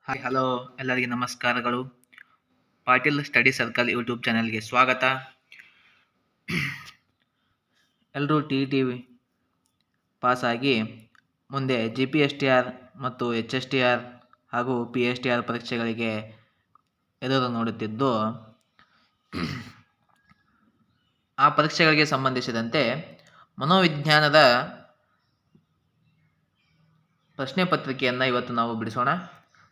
Hi hello ಎಲ್ಲರಿಗೆ ನಮಸ್ಕಾರಗಳು. Patil study circle YouTube ಚಾನಲ್ಗೆ ಸ್ವಾಗತ. ಎಲ್ಲರೂ ಟಿ ಪಾಸಾಗಿ ಮುಂದೆ GPSTR ಮತ್ತು HSTR ಹಾಗೂ PSTR ಪರೀಕ್ಷೆಗಳಿಗೆ ಎದುರು ನೋಡುತ್ತಿದ್ದು, ಆ ಪರೀಕ್ಷೆಗಳಿಗೆ ಸಂಬಂಧಿಸಿದಂತೆ ಮನೋವಿಜ್ಞಾನದ ಪ್ರಶ್ನೆ ಪತ್ರಿಕೆಯನ್ನು ಇವತ್ತು ನಾವು ಬಿಡಿಸೋಣ.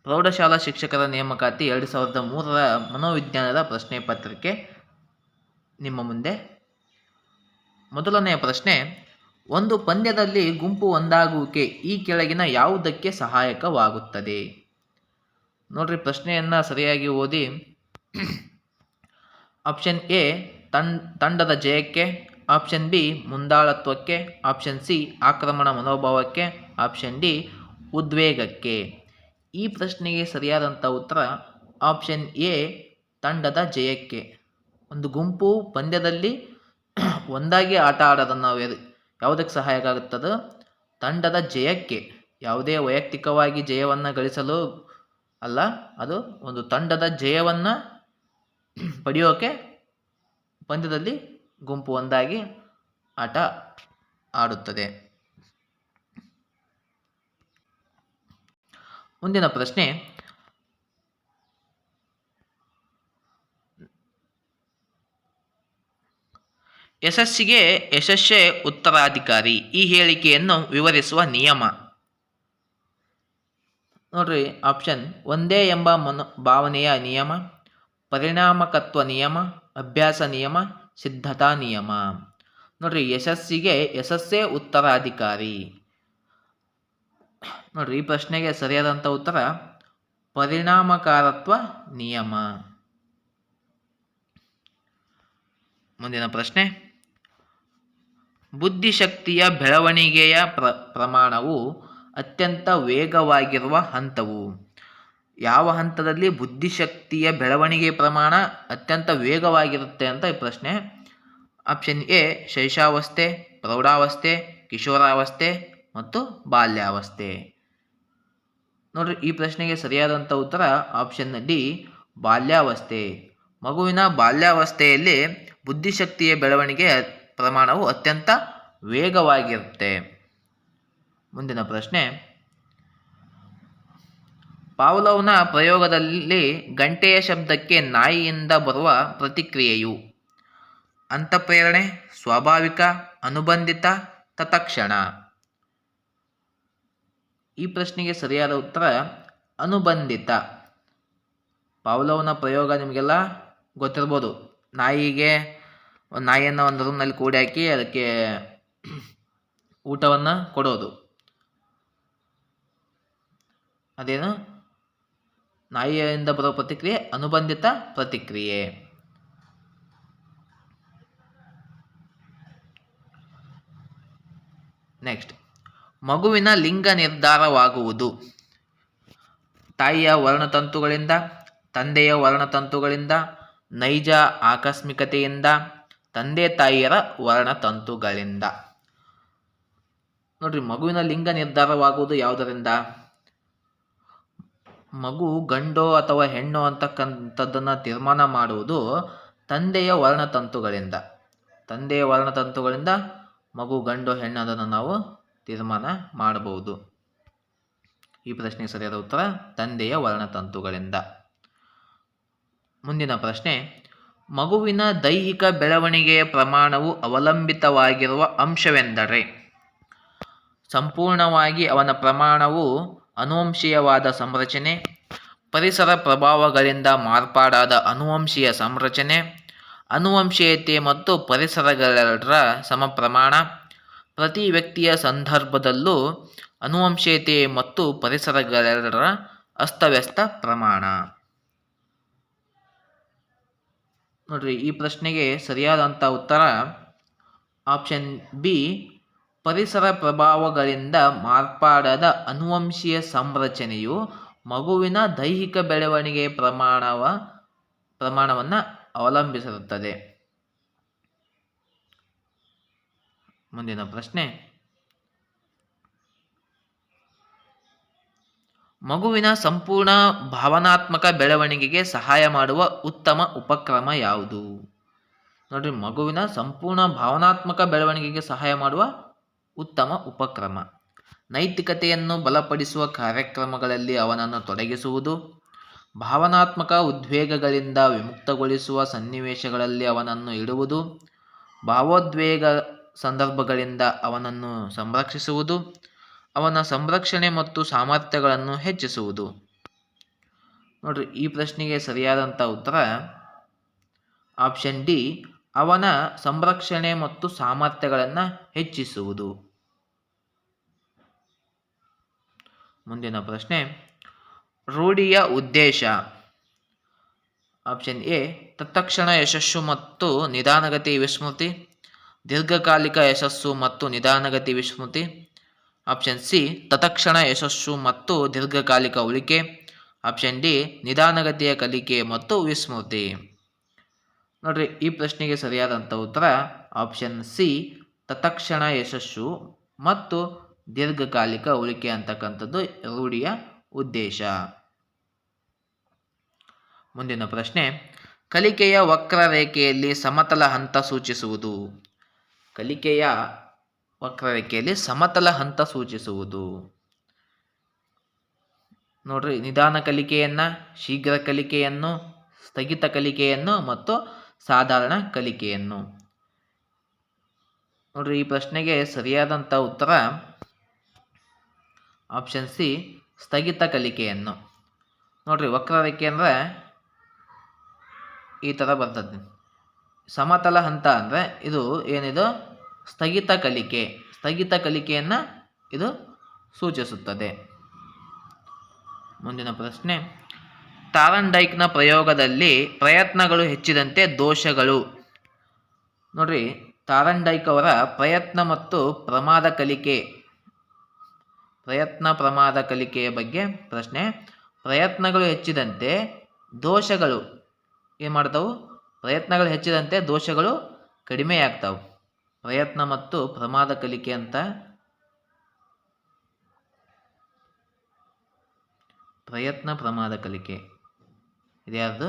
ಪ್ರೌಢಶಾಲಾ ಶಿಕ್ಷಕರ ನೇಮಕಾತಿ 2003 ಮನೋವಿಜ್ಞಾನದ ಪ್ರಶ್ನೆ ಪತ್ರಿಕೆ ನಿಮ್ಮ ಮುಂದೆ. ಮೊದಲನೆಯ ಪ್ರಶ್ನೆ, ಒಂದು ಪಂದ್ಯದಲ್ಲಿ ಗುಂಪು ಒಂದಾಗುವಿಕೆ ಈ ಕೆಳಗಿನ ಯಾವುದಕ್ಕೆ ಸಹಾಯಕವಾಗುತ್ತದೆ? ನೋಡ್ರಿ, ಪ್ರಶ್ನೆಯನ್ನು ಸರಿಯಾಗಿ ಓದಿ. ಆಪ್ಷನ್ ಎ ತಂಡದ ಜಯಕ್ಕೆ, ಆಪ್ಷನ್ ಬಿ ಮುಂದಾಳತ್ವಕ್ಕೆ, ಆಪ್ಷನ್ ಸಿ ಆಕ್ರಮಣ ಮನೋಭಾವಕ್ಕೆ, ಆಪ್ಷನ್ ಡಿ ಉದ್ವೇಗಕ್ಕೆ. ಈ ಪ್ರಶ್ನೆಗೆ ಸರಿಯಾದಂಥ ಉತ್ತರ ಆಪ್ಷನ್ ಎ ತಂಡದ ಜಯಕ್ಕೆ. ಒಂದು ಗುಂಪು ಪಂದ್ಯದಲ್ಲಿ ಒಂದಾಗಿ ಆಟ ಆಡೋದನ್ನು ಯಾವುದಕ್ಕೆ ಸಹಾಯಕ ಆಗುತ್ತದೆ? ತಂಡದ ಜಯಕ್ಕೆ. ಯಾವುದೇ ವೈಯಕ್ತಿಕವಾಗಿ ಜಯವನ್ನು ಗಳಿಸಲು ಅಲ್ಲ, ಅದು ಒಂದು ತಂಡದ ಜಯವನ್ನು ಪಡೆಯೋಕೆ ಪಂದ್ಯದಲ್ಲಿ ಗುಂಪು ಒಂದಾಗಿ ಆಟ ಆಡುತ್ತದೆ. ಮುಂದಿನ ಪ್ರಶ್ನೆ, ಯಶಸ್ಸಿಗೆ ಯಶಸ್ಸೇ ಉತ್ತರಾಧಿಕಾರಿ ಈ ಹೇಳಿಕೆಯನ್ನು ವಿವರಿಸುವ ನಿಯಮ. ನೋಡ್ರಿ, ಆಪ್ಷನ್ ಒಂದೇ ಎಂಬ ಭಾವನೆಯ ನಿಯಮ, ಪರಿಣಾಮಕತ್ವ ನಿಯಮ, ಅಭ್ಯಾಸ ನಿಯಮ, ಸಿದ್ಧತಾ ನಿಯಮ. ನೋಡ್ರಿ, ಯಶಸ್ಸಿಗೆ ಯಶಸ್ಸೇ ಉತ್ತರಾಧಿಕಾರಿ. ನೋಡ್ರಿ, ಈ ಪ್ರಶ್ನೆಗೆ ಸರಿಯಾದಂಥ ಉತ್ತರ ಪರಿಣಾಮಕಾರತ್ವ ನಿಯಮ. ಮುಂದಿನ ಪ್ರಶ್ನೆ, ಬುದ್ಧಿಶಕ್ತಿಯ ಬೆಳವಣಿಗೆಯ ಪ್ರಮಾಣವು ಅತ್ಯಂತ ವೇಗವಾಗಿರುವ ಹಂತವು. ಯಾವ ಹಂತದಲ್ಲಿ ಬುದ್ಧಿಶಕ್ತಿಯ ಬೆಳವಣಿಗೆ ಪ್ರಮಾಣ ಅತ್ಯಂತ ವೇಗವಾಗಿರುತ್ತೆ ಅಂತ ಈ ಪ್ರಶ್ನೆ. ಆಪ್ಷನ್ ಎ ಶೈಶವಾವಸ್ಥೆ, ಪ್ರೌಢಾವಸ್ಥೆ, ಕಿಶೋರಾವಸ್ಥೆ ಮತ್ತು ಬಾಲ್ಯಾವಸ್ಥೆ. ನೋಡ್ರಿ, ಈ ಪ್ರಶ್ನೆಗೆ ಸರಿಯಾದಂಥ ಉತ್ತರ ಆಪ್ಷನ್ ಡಿ ಬಾಲ್ಯಾವಸ್ಥೆ. ಮಗುವಿನ ಬಾಲ್ಯಾವಸ್ಥೆಯಲ್ಲಿ ಬುದ್ಧಿಶಕ್ತಿಯ ಬೆಳವಣಿಗೆಯ ಪ್ರಮಾಣವು ಅತ್ಯಂತ ವೇಗವಾಗಿರುತ್ತೆ. ಮುಂದಿನ ಪ್ರಶ್ನೆ, ಪಾವ್ಲೋವ್ನ ಪ್ರಯೋಗದಲ್ಲಿ ಗಂಟೆಯ ಶಬ್ದಕ್ಕೆ ನಾಯಿಯಿಂದ ಬರುವ ಪ್ರತಿಕ್ರಿಯೆಯು ಅಂತಃಪ್ರೇರಣೆ, ಸ್ವಾಭಾವಿಕ, ಅನುಬಂಧಿತ, ತತ್ಕ್ಷಣ. ಈ ಪ್ರಶ್ನೆಗೆ ಸರಿಯಾದ ಉತ್ತರ ಅನುಬಂಧಿತ. ಪಾವ್ಲೋವ್ನ ಪ್ರಯೋಗ ನಿಮಗೆಲ್ಲ ಗೊತ್ತಿರ್ಬೋದು. ನಾಯಿಯನ್ನು ಒಂದು ರೂಮ್ನಲ್ಲಿ ಕೂಡಿ ಹಾಕಿ ಅದಕ್ಕೆ ಊಟವನ್ನು ಕೊಡೋದು. ಅದೇನು ನಾಯಿಯಿಂದ ಬರೋ ಪ್ರತಿಕ್ರಿಯೆ ಅನುಬಂಧಿತ ಪ್ರತಿಕ್ರಿಯೆ. ನೆಕ್ಸ್ಟ್, ಮಗುವಿನ ಲಿಂಗ ನಿರ್ಧಾರವಾಗುವುದು ತಾಯಿಯ ವರ್ಣತಂತುಗಳಿಂದ, ತಂದೆಯ ವರ್ಣತಂತುಗಳಿಂದ, ನೈಜ ಆಕಸ್ಮಿಕತೆಯಿಂದ, ತಂದೆ ತಾಯಿಯರ ವರ್ಣತಂತುಗಳಿಂದ. ನೋಡ್ರಿ, ಮಗುವಿನ ಲಿಂಗ ನಿರ್ಧಾರವಾಗುವುದು ಯಾವುದರಿಂದ? ಮಗು ಗಂಡೋ ಅಥವಾ ಹೆಣ್ಣೋ ಅಂತಕ್ಕಂಥದ್ದನ್ನು ತೀರ್ಮಾನ ಮಾಡುವುದು ತಂದೆಯ ವರ್ಣತಂತುಗಳಿಂದ. ತಂದೆಯ ವರ್ಣತಂತುಗಳಿಂದ ಮಗು ಗಂಡೋ ಹೆಣ್ಣು ಅದನ್ನು ನಾವು ತೀರ್ಮಾನ ಮಾಡಬಹುದು. ಈ ಪ್ರಶ್ನೆಗೆ ಸರಿಯಾದ ಉತ್ತರ ತಂದೆಯ ವರ್ಣತಂತುಗಳಿಂದ. ಮುಂದಿನ ಪ್ರಶ್ನೆ, ಮಗುವಿನ ದೈಹಿಕ ಬೆಳವಣಿಗೆಯ ಪ್ರಮಾಣವು ಅವಲಂಬಿತವಾಗಿರುವ ಅಂಶವೆಂದರೆ? ಸಂಪೂರ್ಣವಾಗಿ ಅವನ ಪ್ರಮಾಣವು ಅನುವಂಶೀಯವಾದ ಸಂರಚನೆ, ಪರಿಸರ ಪ್ರಭಾವಗಳಿಂದ ಮಾರ್ಪಾಡಾದ ಅನುವಂಶೀಯ ಸಂರಚನೆ, ಅನುವಂಶೀಯತೆ ಮತ್ತು ಪರಿಸರಗಳೆರಡರ ಸಮಪ್ರಮಾಣ, ಪ್ರತಿ ವ್ಯಕ್ತಿಯ ಸಂದರ್ಭದಲ್ಲೂ ಅನುವಂಶೀಯತೆ ಮತ್ತು ಪರಿಸರಗಳೆರಡರ ಅಸ್ತವ್ಯಸ್ತ ಪ್ರಮಾಣ. ನೋಡ್ರಿ, ಈ ಪ್ರಶ್ನೆಗೆ ಸರಿಯಾದಂಥ ಉತ್ತರ ಆಪ್ಷನ್ ಬಿ ಪರಿಸರ ಪ್ರಭಾವಗಳಿಂದ ಮಾರ್ಪಾಡಾದ ಅನುವಂಶೀಯ ಸಂರಚನೆಯು ಮಗುವಿನ ದೈಹಿಕ ಬೆಳವಣಿಗೆಯ ಪ್ರಮಾಣವನ್ನು ಅವಲಂಬಿಸಿರುತ್ತದೆ. ಮುಂದಿನ ಪ್ರಶ್ನೆ, ಮಗುವಿನ ಸಂಪೂರ್ಣ ಭಾವನಾತ್ಮಕ ಬೆಳವಣಿಗೆಗೆ ಸಹಾಯ ಮಾಡುವ ಉತ್ತಮ ಉಪಕ್ರಮ ಯಾವುದು? ನೋಡ್ರಿ, ಮಗುವಿನ ಸಂಪೂರ್ಣ ಭಾವನಾತ್ಮಕ ಬೆಳವಣಿಗೆಗೆ ಸಹಾಯ ಮಾಡುವ ಉತ್ತಮ ಉಪಕ್ರಮ ನೈತಿಕತೆಯನ್ನು ಬಲಪಡಿಸುವ ಕಾರ್ಯಕ್ರಮಗಳಲ್ಲಿ ಅವನನ್ನು ತೊಡಗಿಸುವುದು, ಭಾವನಾತ್ಮಕ ಉದ್ವೇಗಗಳಿಂದ ವಿಮುಕ್ತಗೊಳಿಸುವ ಸನ್ನಿವೇಶಗಳಲ್ಲಿ ಅವನನ್ನು ಇಡುವುದು, ಭಾವೋದ್ವೇಗ ಸಂದರ್ಭಗಳಿಂದ ಅವನನ್ನು ಸಂರಕ್ಷಿಸುವುದು, ಅವನ ಸಂರಕ್ಷಣೆ ಮತ್ತು ಸಾಮರ್ಥ್ಯಗಳನ್ನು ಹೆಚ್ಚಿಸುವುದು. ನೋಡ್ರಿ, ಈ ಪ್ರಶ್ನೆಗೆ ಸರಿಯಾದಂಥ ಉತ್ತರ ಆಪ್ಷನ್ ಡಿ, ಅವನ ಸಂರಕ್ಷಣೆ ಮತ್ತು ಸಾಮರ್ಥ್ಯಗಳನ್ನು ಹೆಚ್ಚಿಸುವುದು. ಮುಂದಿನ ಪ್ರಶ್ನೆ, ರೂಢಿಯ ಉದ್ದೇಶ. ಆಪ್ಷನ್ ಎ, ತತ್ಕ್ಷಣ ಯಶಸ್ಸು ಮತ್ತು ನಿಧಾನಗತಿ ವಿಸ್ಮೃತಿ, ದೀರ್ಘಕಾಲಿಕ ಯಶಸ್ಸು ಮತ್ತು ನಿಧಾನಗತಿ ವಿಸ್ಮೃತಿ. ಆಪ್ಷನ್ ಸಿ, ತತ್ಕ್ಷಣ ಯಶಸ್ಸು ಮತ್ತು ದೀರ್ಘಕಾಲಿಕ ಉಳಿಕೆ. ಆಪ್ಷನ್ ಡಿ, ನಿಧಾನಗತಿಯ ಕಲಿಕೆ ಮತ್ತು ವಿಸ್ಮೃತಿ. ನೋಡ್ರಿ, ಈ ಪ್ರಶ್ನೆಗೆ ಸರಿಯಾದಂಥ ಉತ್ತರ ಆಪ್ಷನ್ ಸಿ, ತತ್ಕ್ಷಣ ಯಶಸ್ಸು ಮತ್ತು ದೀರ್ಘಕಾಲಿಕ ಉಳಿಕೆ ಅಂತಕ್ಕಂಥದ್ದು ರೂಢಿಯ ಉದ್ದೇಶ. ಮುಂದಿನ ಪ್ರಶ್ನೆ, ಕಲಿಕೆಯ ವಕ್ರರೇಖೆಯಲ್ಲಿ ಸಮತಲ ಹಂತ ಸೂಚಿಸುವುದು. ಕಲಿಕೆಯ ವಕ್ರರೇಖೆಯಲ್ಲಿ ಸಮತಲ ಹಂತ ಸೂಚಿಸುವುದು. ನೋಡ್ರಿ, ನಿಧಾನ ಕಲಿಕೆಯನ್ನು, ಶೀಘ್ರ ಕಲಿಕೆಯನ್ನು, ಸ್ಥಗಿತ ಕಲಿಕೆಯನ್ನು ಮತ್ತು ಸಾಧಾರಣ ಕಲಿಕೆಯನ್ನು. ನೋಡ್ರಿ, ಈ ಪ್ರಶ್ನೆಗೆ ಸರಿಯಾದಂಥ ಉತ್ತರ ಆಪ್ಷನ್ ಸಿ, ಸ್ಥಗಿತ ಕಲಿಕೆಯನ್ನು. ನೋಡ್ರಿ, ವಕ್ರರೇಖೆ ಅಂದರೆ ಈ ಥರ ಬರ್ತದೆ. ಸಮತಲ ಹಂತ ಅಂದರೆ ಇದು ಏನಿದು ಸ್ಥಗಿತ ಕಲಿಕೆ, ಸ್ಥಗಿತ ಕಲಿಕೆಯನ್ನು ಇದು ಸೂಚಿಸುತ್ತದೆ. ಮುಂದಿನ ಪ್ರಶ್ನೆ, ಥಾರ್ನ್ಡೈಕ್ನ ಪ್ರಯೋಗದಲ್ಲಿ ಪ್ರಯತ್ನಗಳು ಹೆಚ್ಚಿದಂತೆ ದೋಷಗಳು. ನೋಡ್ರಿ, ಥಾರ್ನ್ಡೈಕ್ ಅವರ ಪ್ರಯತ್ನ ಮತ್ತು ಪ್ರಮಾದ ಕಲಿಕೆಯ ಬಗ್ಗೆ ಪ್ರಶ್ನೆ. ಪ್ರಯತ್ನಗಳು ಹೆಚ್ಚಿದಂತೆ ದೋಷಗಳು ಏನು ಮಾಡ್ತಾವು? ಪ್ರಯತ್ನಗಳು ಹೆಚ್ಚಿದಂತೆ ದೋಷಗಳು ಕಡಿಮೆಯಾಗ್ತಾವೆ. ಪ್ರಯತ್ನ ಮತ್ತು ಪ್ರಮಾದ ಕಲಿಕೆ ಅಂತ ಪ್ರಮಾದ ಕಲಿಕೆ ಇದ್ಯಾರ್ದು?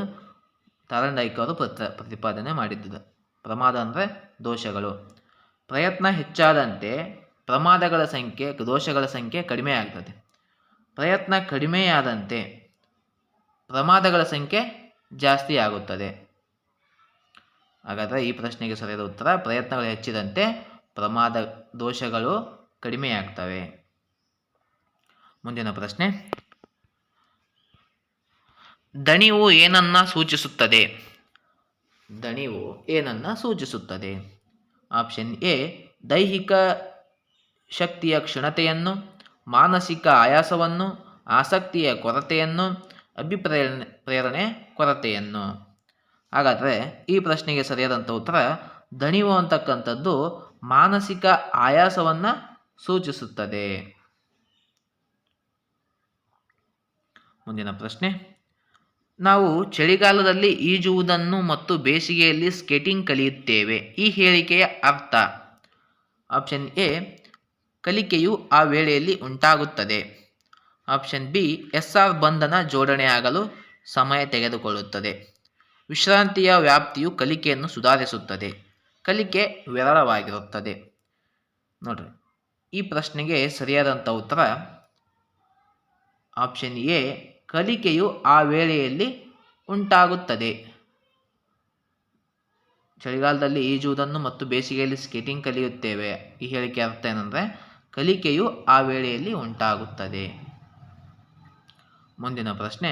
ಥಾರ್ನ್ಡೈಕ್ ಅವರು ಪ್ರತಿಪಾದನೆ ಮಾಡಿದ್ದು. ಪ್ರಮಾದ ಅಂದರೆ ದೋಷಗಳು. ಪ್ರಯತ್ನ ಹೆಚ್ಚಾದಂತೆ ಪ್ರಮಾದಗಳ ಸಂಖ್ಯೆ, ದೋಷಗಳ ಸಂಖ್ಯೆ ಕಡಿಮೆ ಆಗ್ತದೆ. ಪ್ರಯತ್ನ ಕಡಿಮೆಯಾದಂತೆ ಪ್ರಮಾದಗಳ ಸಂಖ್ಯೆ ಜಾಸ್ತಿ ಆಗುತ್ತದೆ. ಹಾಗಾದರೆ ಈ ಪ್ರಶ್ನೆಗೆ ಸರಿಯಾದ ಉತ್ತರ ಪ್ರಯತ್ನಗಳು ಹೆಚ್ಚಿದಂತೆ ಪ್ರಮಾದ ದೋಷಗಳು ಕಡಿಮೆಯಾಗ್ತವೆ. ಮುಂದಿನ ಪ್ರಶ್ನೆ, ದಣಿವು ಏನನ್ನ ಸೂಚಿಸುತ್ತದೆ? ದಣಿವು ಏನನ್ನ ಸೂಚಿಸುತ್ತದೆ? ಆಪ್ಷನ್ ಎ, ದೈಹಿಕ ಶಕ್ತಿಯ ಕ್ಷೀಣತೆಯನ್ನು, ಮಾನಸಿಕ ಆಯಾಸವನ್ನು, ಆಸಕ್ತಿಯ ಕೊರತೆಯನ್ನು, ಪ್ರೇರಣೆ ಕೊರತೆಯನ್ನು. ಹಾಗಾದರೆ ಈ ಪ್ರಶ್ನೆಗೆ ಸರಿಯಾದಂಥ ಉತ್ತರ ದಣಿವು ಅಂತಕ್ಕಂಥದ್ದು ಮಾನಸಿಕ ಆಯಾಸವನ್ನು ಸೂಚಿಸುತ್ತದೆ. ಮುಂದಿನ ಪ್ರಶ್ನೆ, ನಾವು ಚಳಿಗಾಲದಲ್ಲಿ ಈಜುವುದನ್ನು ಮತ್ತು ಬೇಸಿಗೆಯಲ್ಲಿ ಸ್ಕೇಟಿಂಗ್ ಕಲಿಯುತ್ತೇವೆ. ಈ ಹೇಳಿಕೆಯ ಅರ್ಥ? ಆಪ್ಷನ್ ಎ, ಕಲಿಕೆಯು ಆ ವೇಳೆಯಲ್ಲಿ ಉಂಟಾಗುತ್ತದೆ. ಆಪ್ಷನ್ ಬಿ, ಎಸ್ಆರ್ ಬಂಧನ ಜೋಡಣೆಯಾಗಲು ಸಮಯ ತೆಗೆದುಕೊಳ್ಳುತ್ತದೆ. ವಿಶ್ರಾಂತಿಯ ವ್ಯಾಪ್ತಿಯು ಕಲಿಕೆಯನ್ನು ಸುಧಾರಿಸುತ್ತದೆ. ಕಲಿಕೆ ವಿರಳವಾಗಿರುತ್ತದೆ. ನೋಡ್ರಿ, ಈ ಪ್ರಶ್ನೆಗೆ ಸರಿಯಾದಂಥ ಉತ್ತರ ಆಪ್ಷನ್ ಎ, ಕಲಿಕೆಯು ಆ ವೇಳೆಯಲ್ಲಿ ಉಂಟಾಗುತ್ತದೆ. ಚಳಿಗಾಲದಲ್ಲಿ ಈಜುವುದನ್ನು ಮತ್ತು ಬೇಸಿಗೆಯಲ್ಲಿ ಸ್ಕೇಟಿಂಗ್ ಕಲಿಯುತ್ತೇವೆ. ಈ ಹೇಳಿಕೆ ಅರ್ಥ ಏನಂದರೆ ಕಲಿಕೆಯು ಆ ವೇಳೆಯಲ್ಲಿ ಉಂಟಾಗುತ್ತದೆ. ಮುಂದಿನ ಪ್ರಶ್ನೆ,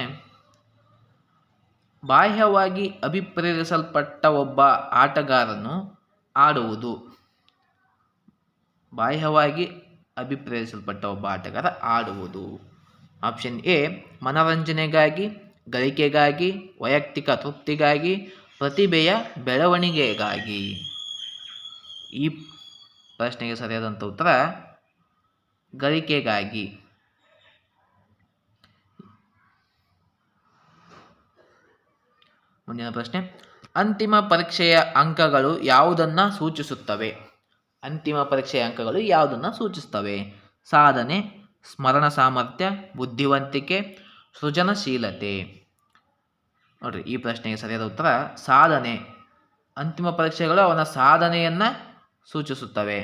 ಬಾಹ್ಯವಾಗಿ ಅಭಿಪ್ರೇರಿಸಲ್ಪಟ್ಟ ಒಬ್ಬ ಆಟಗಾರನು ಆಡುವುದು. ಬಾಹ್ಯವಾಗಿ ಅಭಿಪ್ರೇರಿಸಲ್ಪಟ್ಟ ಒಬ್ಬ ಆಟಗಾರ ಆಡುವುದು. ಆಪ್ಷನ್ ಎ, ಮನರಂಜನೆಗಾಗಿ, ಗಳಿಕೆಗಾಗಿ, ವೈಯಕ್ತಿಕ ತೃಪ್ತಿಗಾಗಿ, ಪ್ರತಿಭೆಯ ಬೆಳವಣಿಗೆಗಾಗಿ. ಈ ಪ್ರಶ್ನೆಗೆ ಸರಿಯಾದಂಥ ಉತ್ತರ ಗಳಿಕೆಗಾಗಿ. ಮುಂದಿನ ಪ್ರಶ್ನೆ, ಅಂತಿಮ ಪರೀಕ್ಷೆಯ ಅಂಕಗಳು ಯಾವುದನ್ನು ಸೂಚಿಸುತ್ತವೆ? ಅಂತಿಮ ಪರೀಕ್ಷೆಯ ಅಂಕಗಳು ಯಾವುದನ್ನು ಸೂಚಿಸುತ್ತವೆ? ಸಾಧನೆ, ಸ್ಮರಣ ಸಾಮರ್ಥ್ಯ, ಬುದ್ಧಿವಂತಿಕೆ, ಸೃಜನಶೀಲತೆ. ನೋಡ್ರಿ, ಈ ಪ್ರಶ್ನೆಗೆ ಸರಿಯಾದ ಉತ್ತರ ಸಾಧನೆ. ಅಂತಿಮ ಪರೀಕ್ಷೆಗಳು ಅವನ ಸಾಧನೆಯನ್ನು ಸೂಚಿಸುತ್ತವೆ.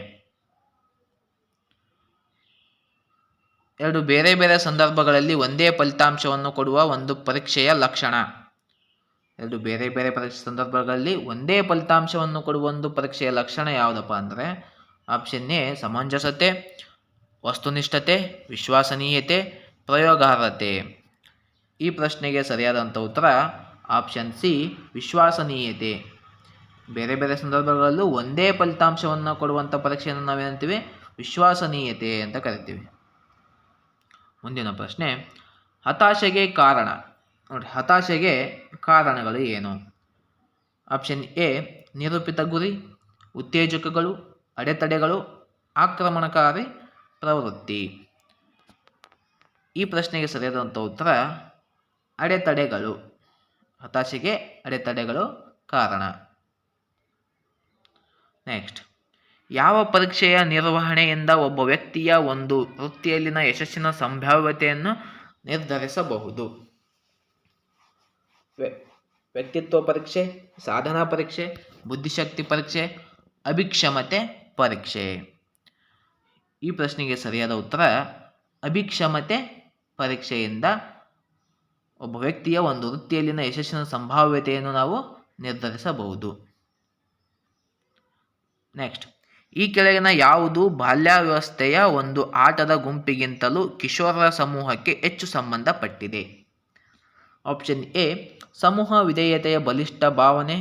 2 ಬೇರೆ ಬೇರೆ ಸಂದರ್ಭಗಳಲ್ಲಿ ಒಂದೇ ಫಲಿತಾಂಶವನ್ನು ಕೊಡುವ ಒಂದು ಪರೀಕ್ಷೆಯ ಲಕ್ಷಣ. 2 ಬೇರೆ ಬೇರೆ ಸಂದರ್ಭಗಳಲ್ಲಿ ಒಂದೇ ಫಲಿತಾಂಶವನ್ನು ಕೊಡುವ ಒಂದು ಪರೀಕ್ಷೆಯ ಲಕ್ಷಣ ಯಾವುದಪ್ಪ ಅಂದರೆ ಆಪ್ಷನ್ ಎ ಸಮಂಜಸತೆ, ವಸ್ತುನಿಷ್ಠತೆ, ವಿಶ್ವಸನೀಯತೆ, ಪ್ರಯೋಗಾರ್ಹತೆ. ಈ ಪ್ರಶ್ನೆಗೆ ಸರಿಯಾದಂಥ ಉತ್ತರ ಆಪ್ಷನ್ ಸಿ ವಿಶ್ವಸನೀಯತೆ. ಬೇರೆ ಬೇರೆ ಸಂದರ್ಭಗಳಲ್ಲೂ ಒಂದೇ ಫಲಿತಾಂಶವನ್ನು ಕೊಡುವಂಥ ಪರೀಕ್ಷೆಯನ್ನು ನಾವೇನಂತೀವಿ? ವಿಶ್ವಸನೀಯತೆ ಅಂತ ಕರಿತೀವಿ. ಮುಂದಿನ ಪ್ರಶ್ನೆ, ಹತಾಶೆಗೆ ಕಾರಣ. ನೋಡಿ, ಹತಾಶೆಗೆ ಕಾರಣಗಳು ಏನು? ಆಪ್ಷನ್ ಎ ನಿರೂಪಿತ ಗುರಿ, ಉತ್ತೇಜಕಗಳು, ಅಡೆತಡೆಗಳು, ಆಕ್ರಮಣಕಾರಿ ಪ್ರವೃತ್ತಿ. ಈ ಪ್ರಶ್ನೆಗೆ ಸರಿಯಾದಂಥ ಉತ್ತರ ಅಡೆತಡೆಗಳು. ಹತಾಶೆಗೆ ಅಡೆತಡೆಗಳು ಕಾರಣ. ನೆಕ್ಸ್ಟ್, ಯಾವ ಪರೀಕ್ಷೆಯ ನಿರ್ವಹಣೆಯಿಂದ ಒಬ್ಬ ವ್ಯಕ್ತಿಯ ಒಂದು ವೃತ್ತಿಯಲ್ಲಿನ ಯಶಸ್ಸಿನ ಸಂಭಾವ್ಯತೆಯನ್ನು ನಿರ್ಧರಿಸಬಹುದು? ವ್ಯಕ್ತಿತ್ವ ಪರೀಕ್ಷೆ, ಸಾಧನಾ ಪರೀಕ್ಷೆ, ಬುದ್ಧಿಶಕ್ತಿ ಪರೀಕ್ಷೆ, ಅಭಿಕ್ಷಮತೆ ಪರೀಕ್ಷೆ. ಈ ಪ್ರಶ್ನೆಗೆ ಸರಿಯಾದ ಉತ್ತರ ಅಭಿಕ್ಷಮತೆ ಪರೀಕ್ಷೆಯಿಂದ ಒಬ್ಬ ವ್ಯಕ್ತಿಯ ಒಂದು ವೃತ್ತಿಯಲ್ಲಿನ ಯಶಸ್ಸಿನ ಸಂಭಾವ್ಯತೆಯನ್ನು ನಾವು ನಿರ್ಧರಿಸಬಹುದು. ನೆಕ್ಸ್ಟ್, ಈ ಕೆಳಗಿನ ಯಾವುದು ಬಾಲ್ಯಾವಸ್ಥೆಯ ಒಂದು ಆಟದ ಗುಂಪಿಗಿಂತಲೂ ಕಿಶೋರರ ಸಮೂಹಕ್ಕೆ ಹೆಚ್ಚು ಸಂಬಂಧಪಟ್ಟಿದೆ? ಆಪ್ಷನ್ ಎ ಸಮೂಹ ವಿಧೇಯತೆಯ ಬಲಿಷ್ಠ ಭಾವನೆ,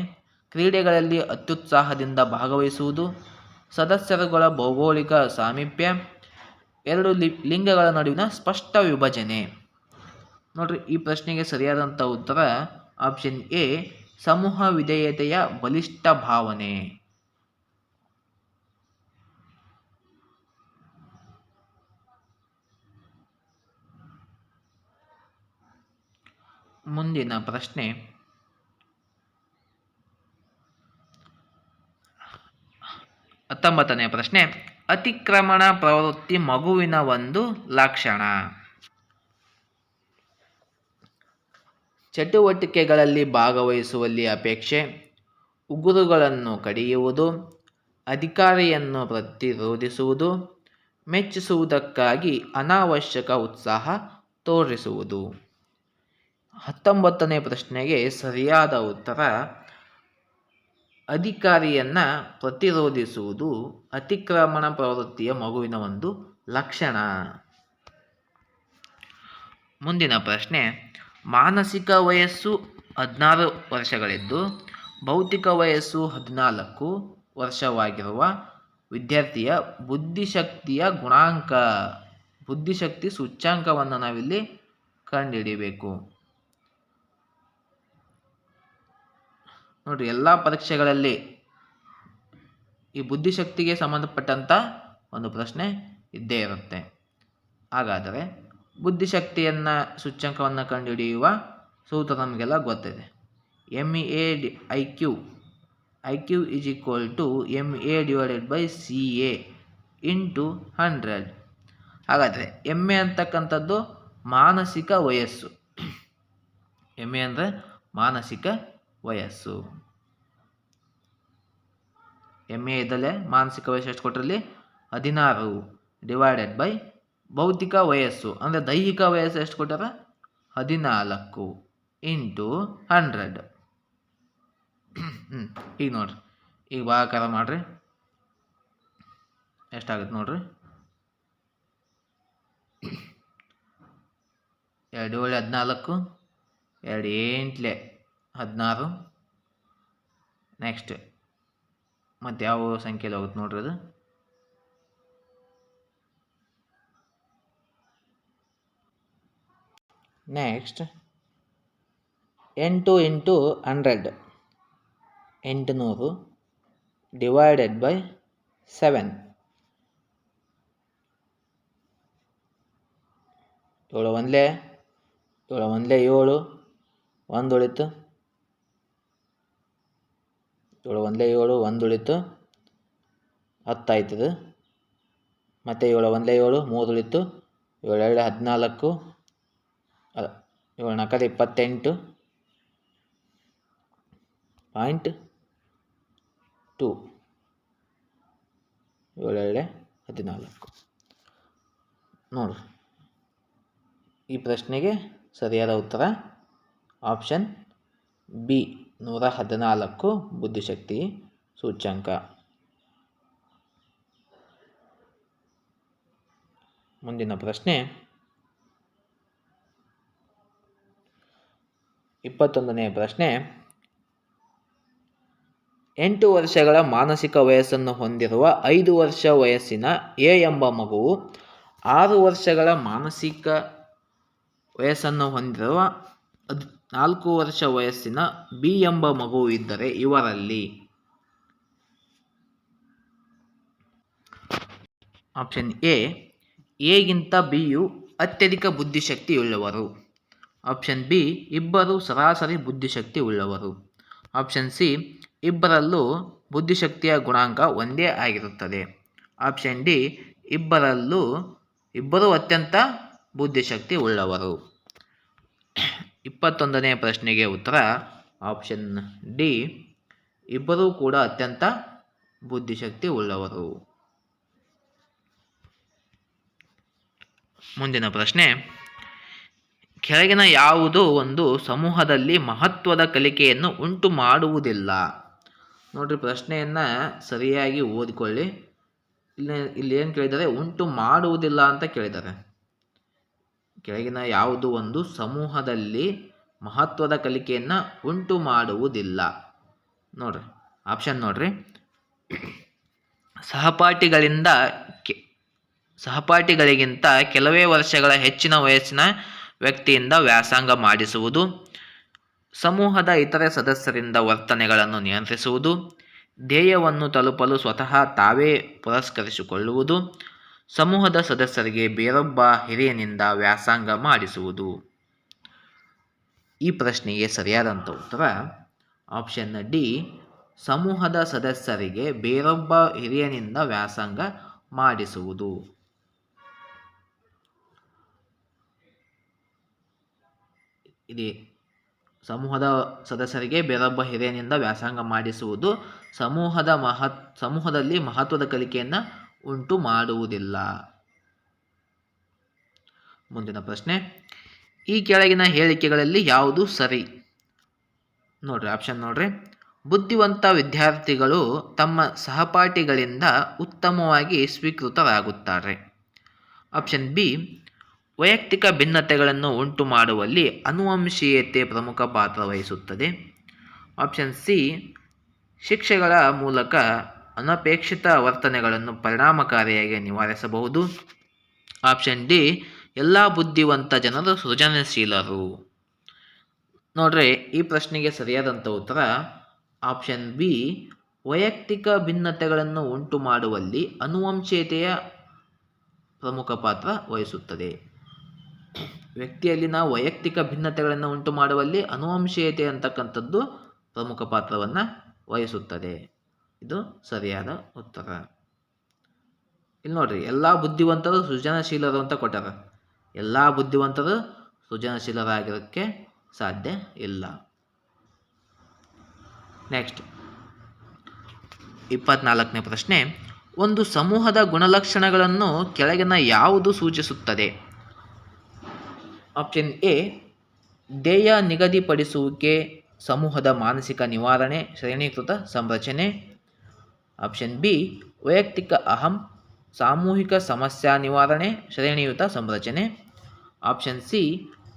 ಕ್ರೀಡೆಗಳಲ್ಲಿ ಅತ್ಯುತ್ಸಾಹದಿಂದ ಭಾಗವಹಿಸುವುದು, ಸದಸ್ಯರುಗಳ ಭೌಗೋಳಿಕ ಸಾಮೀಪ್ಯ, 2 ಲಿಂಗಗಳ ನಡುವಿನ ಸ್ಪಷ್ಟ ವಿಭಜನೆ. ನೋಡ್ರಿ, ಈ ಪ್ರಶ್ನೆಗೆ ಸರಿಯಾದಂಥ ಉತ್ತರ ಆಪ್ಷನ್ ಎ ಸಮೂಹ ವಿಧೇಯತೆಯ ಬಲಿಷ್ಠ ಭಾವನೆ. ಮುಂದಿನ ಪ್ರಶ್ನೆ, 19ನೇ ಪ್ರಶ್ನೆ, ಅತಿಕ್ರಮಣ ಪ್ರವೃತ್ತಿ ಮಗುವಿನ ಒಂದು ಲಕ್ಷಣ. ಚಟುವಟಿಕೆಗಳಲ್ಲಿ ಭಾಗವಹಿಸುವಲ್ಲಿ ಅಪೇಕ್ಷೆ, ಉಗುರುಗಳನ್ನು ಕಡಿಯುವುದು, ಅಧಿಕಾರಿಯನ್ನು ಪ್ರತಿರೋಧಿಸುವುದು, ಮೆಚ್ಚಿಸುವುದಕ್ಕಾಗಿ ಅನಾವಶ್ಯಕ ಉತ್ಸಾಹ ತೋರಿಸುವುದು. 19ನೇ ಪ್ರಶ್ನೆಗೆ ಸರಿಯಾದ ಉತ್ತರ ಅಧಿಕಾರಿಯನ್ನು ಪ್ರತಿರೋಧಿಸುವುದು ಅತಿಕ್ರಮಣ ಪ್ರವೃತ್ತಿಯ ಮಗುವಿನ ಒಂದು ಲಕ್ಷಣ. ಮುಂದಿನ ಪ್ರಶ್ನೆ, ಮಾನಸಿಕ ವಯಸ್ಸು 16 ವರ್ಷಗಳಿದ್ದು ಭೌತಿಕ ವಯಸ್ಸು 14 ವರ್ಷವಾಗಿರುವ ವಿದ್ಯಾರ್ಥಿಯ ಬುದ್ಧಿಶಕ್ತಿಯ ಗುಣಾಂಕ, ಬುದ್ಧಿಶಕ್ತಿ ಸೂಚ್ಯಾಂಕವನ್ನು ನಾವಿಲ್ಲಿ ಕಂಡುಹಿಡಿಯಬೇಕು. ನೋಡಿರಿ, ಎಲ್ಲ ಪರೀಕ್ಷೆಗಳಲ್ಲಿ ಈ ಬುದ್ಧಿಶಕ್ತಿಗೆ ಸಂಬಂಧಪಟ್ಟಂಥ ಒಂದು ಪ್ರಶ್ನೆ ಇದ್ದೇ ಇರುತ್ತೆ. ಹಾಗಾದರೆ ಬುದ್ಧಿಶಕ್ತಿಯನ್ನು ಸೂಚ್ಯಂಕವನ್ನು ಕಂಡುಹಿಡಿಯುವ ಸೂತ್ರ ನಮಗೆಲ್ಲ ಗೊತ್ತಿದೆ. IQ is equal to MA/CA into 100. ಹಾಗಾದರೆ MA ಅಂತಕ್ಕಂಥದ್ದು ಮಾನಸಿಕ ವಯಸ್ಸು. MA ಅಂದರೆ ಮಾನಸಿಕ ವಯಸ್ಸು. MA ಇದ್ದಲ್ಲೇ ಮಾನಸಿಕ ವಯಸ್ಸು ಎಷ್ಟು ಕೊಟ್ಟರಲ್ಲಿ 16 ಡಿವೈಡೆಡ್ ಬೈ ಭೌತಿಕ ವಯಸ್ಸು ಅಂದರೆ ದೈಹಿಕ ವಯಸ್ಸು ಎಷ್ಟು ಕೊಟ್ಟಾರ 14 ಇಂಟು 100. ಈಗ ನೋಡ್ರಿ, ಈಗ ಭಾಗಾಕಾರ ಮಾಡ್ರಿ, ಎಷ್ಟಾಗುತ್ತೆ ನೋಡ್ರಿ. 2 7 14, 2 8 16. ನೆಕ್ಸ್ಟ್ ಮತ್ತು ಯಾವ ಸಂಖ್ಯೆಯಲ್ಲಿ ಹೋಗುತ್ತೆ ನೋಡ್ರಿ ಅದು. Next 8 into 100 800 divided by 7. 7 1 7 1 ಉಳಿತು, 7 1 7 1 ಉಳಿತು 10 ಆಯ್ತದೆ. ಮತ್ತು 7 1 7 3 ಉಳಿತು 7 14 ಅಲ್ಲ 7 4 28 ಪಾಯಿಂಟ್ 2 7 14 ನೋಡ್ರಿ. ಈ ಪ್ರಶ್ನೆಗೆ ಸರಿಯಾದ ಉತ್ತರ ಆಪ್ಷನ್ ಬಿ 114 ಬುದ್ಧಿಶಕ್ತಿ ಸೂಚ್ಯಂಕ. ಮುಂದಿನ ಪ್ರಶ್ನೆ 21ನೇ ಪ್ರಶ್ನೆ. 8 ವರ್ಷಗಳ ಮಾನಸಿಕ ವಯಸ್ಸನ್ನು ಹೊಂದಿರುವ 5 ವರ್ಷ ವಯಸ್ಸಿನ ಎ ಎಂಬ ಮಗುವು 6 ವರ್ಷಗಳ ಮಾನಸಿಕ ವಯಸ್ಸನ್ನು ಹೊಂದಿರುವ 4 ವರ್ಷ ವಯಸ್ಸಿನ ಬಿ ಎಂಬ ಮಗುವು ಇದ್ದರೆ ಇವರಲ್ಲಿ ಆಪ್ಷನ್ ಎಗಿಂತ ಬಿಯು ಅತ್ಯಧಿಕ ಬುದ್ಧಿಶಕ್ತಿ ಉಳ್ಳವರು. ಆಪ್ಷನ್ ಬಿ ಇಬ್ಬರು ಸರಾಸರಿ ಬುದ್ಧಿಶಕ್ತಿ ಉಳ್ಳವರು. ಆಪ್ಷನ್ ಸಿ ಇಬ್ಬರಲ್ಲೂ ಬುದ್ಧಿಶಕ್ತಿಯ ಗುಣಾಂಕ ಒಂದೇ ಆಗಿರುತ್ತದೆ. ಆಪ್ಷನ್ ಡಿ ಇಬ್ಬರೂ ಅತ್ಯಂತ ಬುದ್ಧಿಶಕ್ತಿ ಉಳ್ಳವರು. 21ನೇ ಪ್ರಶ್ನೆಗೆ ಉತ್ತರ ಆಪ್ಷನ್ ಡಿ ಇಬ್ಬರೂ ಕೂಡ ಅತ್ಯಂತ ಬುದ್ಧಿಶಕ್ತಿ ಉಳ್ಳವರು. ಮುಂದಿನ ಪ್ರಶ್ನೆ. ಕೆಳಗಿನ ಯಾವುದೋ ಒಂದು ಸಮೂಹದಲ್ಲಿ ಮಹತ್ವದ ಕಲಿಕೆಯನ್ನು ಉಂಟು ಮಾಡುವುದಿಲ್ಲ. ನೋಡ್ರಿ, ಪ್ರಶ್ನೆಯನ್ನು ಸರಿಯಾಗಿ ಓದಿಕೊಳ್ಳಿ. ಇಲ್ಲಿ ಏನು ಕೇಳಿದ್ದಾರೆ? ಉಂಟು ಮಾಡುವುದಿಲ್ಲ ಅಂತ ಕೇಳಿದ್ದಾರೆ. ಕೆಳಗಿನ ಯಾವುದು ಒಂದು ಸಮೂಹದಲ್ಲಿ ಮಹತ್ವದ ಕಲಿಕೆಯನ್ನು ಉಂಟು ಮಾಡುವುದಿಲ್ಲ. ನೋಡ್ರಿ, ಆಪ್ಷನ್ ನೋಡ್ರಿ. ಸಹಪಾಠಿಗಳಿಗಿಂತ ಕೆಲವೇ ವರ್ಷಗಳ ಹೆಚ್ಚಿನ ವಯಸ್ಸಿನ ವ್ಯಕ್ತಿಯಿಂದ ವ್ಯಾಸಂಗ ಮಾಡಿಸುವುದು, ಸಮೂಹದ ಇತರೆ ಸದಸ್ಯರಿಂದ ವರ್ತನೆಗಳನ್ನು ನಿಯಂತ್ರಿಸುವುದು, ಧ್ಯೇಯವನ್ನು ತಲುಪಲು ಸ್ವತಃ ತಾವೇ ಪುರಸ್ಕರಿಸಿಕೊಳ್ಳುವುದು, ಸಮೂಹದ ಸದಸ್ಯರಿಗೆ ಬೇರೊಬ್ಬ ಹಿರಿಯನಿಂದ ವ್ಯಾಸಂಗ ಮಾಡಿಸುವುದು. ಈ ಪ್ರಶ್ನೆಗೆ ಸರಿಯಾದಂಥ ಉತ್ತರ ಆಪ್ಷನ್ ಡಿ ಸಮೂಹದ ಸದಸ್ಯರಿಗೆ ಬೇರೊಬ್ಬ ಹಿರಿಯನಿಂದ ವ್ಯಾಸಂಗ ಮಾಡಿಸುವುದು. ಇದೆ ಸಮೂಹದ ಸದಸ್ಯರಿಗೆ ಬೇರೊಬ್ಬ ಹಿರಿಯನಿಂದ ವ್ಯಾಸಂಗ ಮಾಡಿಸುವುದು ಸಮೂಹದಲ್ಲಿ ಮಹತ್ವದ ಕಲಿಕೆಯನ್ನು ಉಂಟು ಮಾಡುವುದಿಲ್ಲ. ಮುಂದಿನ ಪ್ರಶ್ನೆ. ಈ ಕೆಳಗಿನ ಹೇಳಿಕೆಗಳಲ್ಲಿ ಯಾವುದು ಸರಿ? ನೋಡ್ರಿ, ಆಪ್ಷನ್ ನೋಡ್ರಿ. ಬುದ್ಧಿವಂತ ವಿದ್ಯಾರ್ಥಿಗಳು ತಮ್ಮ ಸಹಪಾಠಿಗಳಿಂದ ಉತ್ತಮವಾಗಿ ಸ್ವೀಕೃತರಾಗುತ್ತಾರೆ. ಆಪ್ಷನ್ ಬಿ ವೈಯಕ್ತಿಕ ಭಿನ್ನತೆಗಳನ್ನು ಉಂಟು ಮಾಡುವಲ್ಲಿ ಆನುವಂಶೀಯತೆ ಪ್ರಮುಖ ಪಾತ್ರ ವಹಿಸುತ್ತದೆ. ಆಪ್ಷನ್ ಸಿ ಶಿಕ್ಷೆಗಳ ಮೂಲಕ ಅನಪೇಕ್ಷಿತ ವರ್ತನೆಗಳನ್ನು ಪರಿಣಾಮಕಾರಿಯಾಗಿ ನಿವಾರಿಸಬಹುದು. ಆಪ್ಷನ್ ಡಿ ಎಲ್ಲ ಬುದ್ಧಿವಂತ ಜನರು ಸೃಜನಶೀಲರು. ನೋಡ್ರಿ, ಈ ಪ್ರಶ್ನೆಗೆ ಸರಿಯಾದಂಥ ಉತ್ತರ ಆಪ್ಷನ್ ಬಿ ವೈಯಕ್ತಿಕ ಭಿನ್ನತೆಗಳನ್ನು ಉಂಟು ಮಾಡುವಲ್ಲಿ ಆನುವಂಶೀಯತೆಯ ಪ್ರಮುಖ ಪಾತ್ರ ವಹಿಸುತ್ತದೆ. ವ್ಯಕ್ತಿಯಲ್ಲಿನ ವೈಯಕ್ತಿಕ ಭಿನ್ನತೆಗಳನ್ನು ಉಂಟು ಮಾಡುವಲ್ಲಿ ಆನುವಂಶೀಯತೆ ಅಂತಕ್ಕಂಥದ್ದು ಪ್ರಮುಖ ಪಾತ್ರವನ್ನು ವಹಿಸುತ್ತದೆ. ಇದು ಸರಿಯಾದ ಉತ್ತರ. ಇಲ್ಲಿ ನೋಡ್ರಿ, ಎಲ್ಲ ಬುದ್ಧಿವಂತರು ಸೃಜನಶೀಲರು ಅಂತ ಕೊಟ್ಟಾರ. ಎಲ್ಲ ಬುದ್ಧಿವಂತರು ಸೃಜನಶೀಲರಾಗಿರೋಕ್ಕೆ ಸಾಧ್ಯ ಇಲ್ಲ. ನೆಕ್ಸ್ಟ್ 24ನೇ ಪ್ರಶ್ನೆ. ಒಂದು ಸಮೂಹದ ಗುಣಲಕ್ಷಣಗಳನ್ನು ಕೆಳಗಿನ ಯಾವುದು ಸೂಚಿಸುತ್ತದೆ? ಆಪ್ಷನ್ ಎ ಧ್ಯೇಯ ನಿಗದಿಪಡಿಸುವಿಕೆ, ಸಮೂಹದ ಮಾನಸಿಕ ನಿವಾರಣೆ, ಶ್ರೇಣೀಕೃತ ಸಂರಚನೆ. ಆಪ್ಷನ್ ಬಿ ವೈಯಕ್ತಿಕ ಅಹಂ, ಸಾಮೂಹಿಕ ಸಮಸ್ಯಾ ನಿವಾರಣೆ, ಶ್ರೇಣಿಯುತ ಸಂರಚನೆ. ಆಪ್ಷನ್ ಸಿ